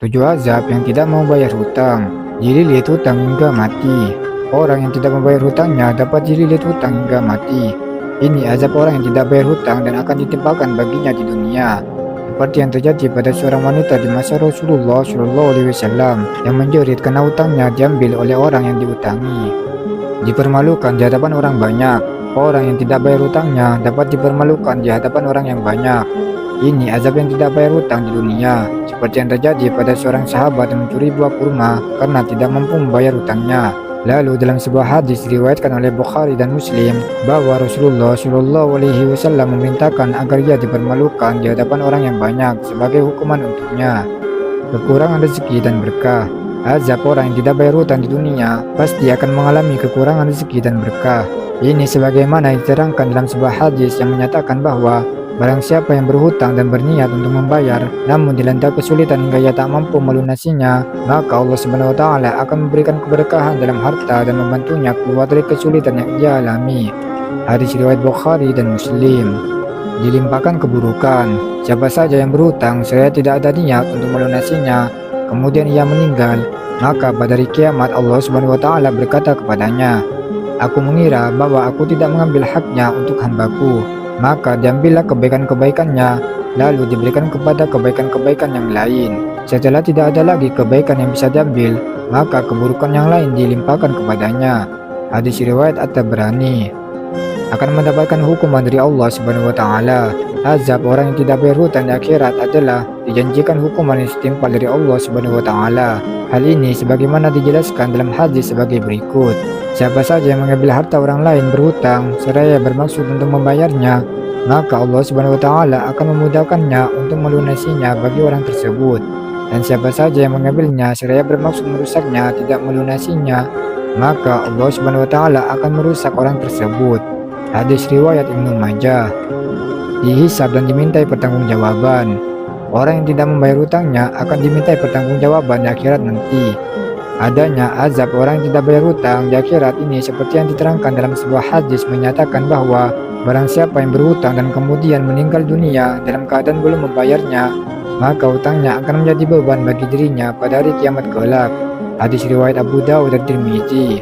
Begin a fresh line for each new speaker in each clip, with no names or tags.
7 azab yang tidak mau bayar hutang. Dililit hutang hingga mati. Orang yang tidak membayar hutangnya dapat dililit hutang hingga mati. Ini azab orang yang tidak bayar hutang dan akan ditimpakan baginya di dunia. Seperti yang terjadi pada seorang wanita di masa Rasulullah SAW yang menjerit karena hutangnya diambil oleh orang yang diutangi. Dipermalukan di hadapan orang banyak. Orang yang tidak bayar hutangnya dapat dipermalukan di hadapan orang yang banyak. Ini azab yang tidak bayar hutang di dunia, seperti yang terjadi pada seorang sahabat yang mencuri buah kurma karena tidak mampu membayar hutangnya. Lalu dalam sebuah hadis diriwayatkan oleh Bukhari dan Muslim bahwa Rasulullah SAW memerintahkan agar ia dipermalukan di hadapan orang yang banyak sebagai hukuman untuknya. Kekurangan rezeki dan berkah. Azab orang yang tidak bayar hutang di dunia pasti akan mengalami kekurangan rezeki dan berkah. Ini sebagaimana diterangkan dalam sebuah hadis yang menyatakan bahwa barang siapa yang berhutang dan berniat untuk membayar namun dilanda kesulitan hingga ia tak mampu melunasinya, maka Allah SWT akan memberikan keberkahan dalam harta dan membantunya keluar dari kesulitan yang ia alami. Hadis riwayat Bukhari dan Muslim. Dilimpahkan keburukan. Siapa saja yang berhutang seraya tidak ada niat untuk melunasinya, kemudian ia meninggal, maka pada hari kiamat Allah SWT berkata kepadanya, "Aku mengira bahwa aku tidak mengambil haknya untuk hambaku." Maka diambillah kebaikan-kebaikannya, lalu diberikan kepada kebaikan-kebaikan yang lain. Setelah tidak ada lagi kebaikan yang bisa diambil, maka keburukan yang lain dilimpahkan kepadanya. Hadis riwayat At-Tabrani. Akan mendapatkan hukuman dari Allah SWT. Azab orang yang tidak bayar hutang di akhirat adalah dijanjikan hukuman yang setimpal dari Allah SWT. Hal ini sebagaimana dijelaskan dalam hadis sebagai berikut. Siapa saja yang mengambil harta orang lain berhutang seraya bermaksud untuk membayarnya, maka Allah SWT akan memudahkannya untuk melunasinya bagi orang tersebut. Dan siapa saja yang mengambilnya seraya bermaksud merusaknya tidak melunasinya, maka Allah SWT akan merusak orang tersebut. Hadis riwayat Ibnu Majah. Dihisab dan dimintai pertanggungjawaban. Orang yang tidak membayar hutangnya akan dimintai pertanggungjawaban di akhirat nanti. Adanya azab orang yang tidak bayar hutang di akhirat ini seperti yang diterangkan dalam sebuah hadis menyatakan bahwa barang siapa yang berhutang dan kemudian meninggal dunia dalam keadaan belum membayarnya, maka hutangnya akan menjadi beban bagi dirinya pada hari kiamat kelak. Hadis riwayat Abu Dawud dan Tirmizi.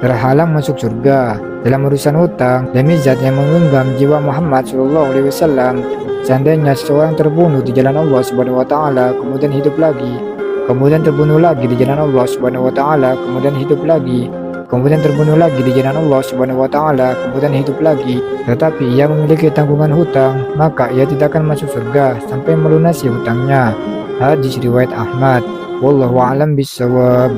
Terhalang masuk surga dalam urusan hutang demi zat yang menggenggam jiwa Muhammad SAW. Seandainya seseorang terbunuh di jalan Allah SWT kemudian hidup lagi, kemudian terbunuh lagi di jalan Allah SWT, kemudian hidup lagi, kemudian terbunuh lagi di jalan Allah SWT, kemudian hidup lagi, tetapi ia memiliki tanggungan hutang, maka ia tidak akan masuk surga sampai melunasi hutangnya. Hadis riwayat Ahmad. Wallahu a'lam bishawab.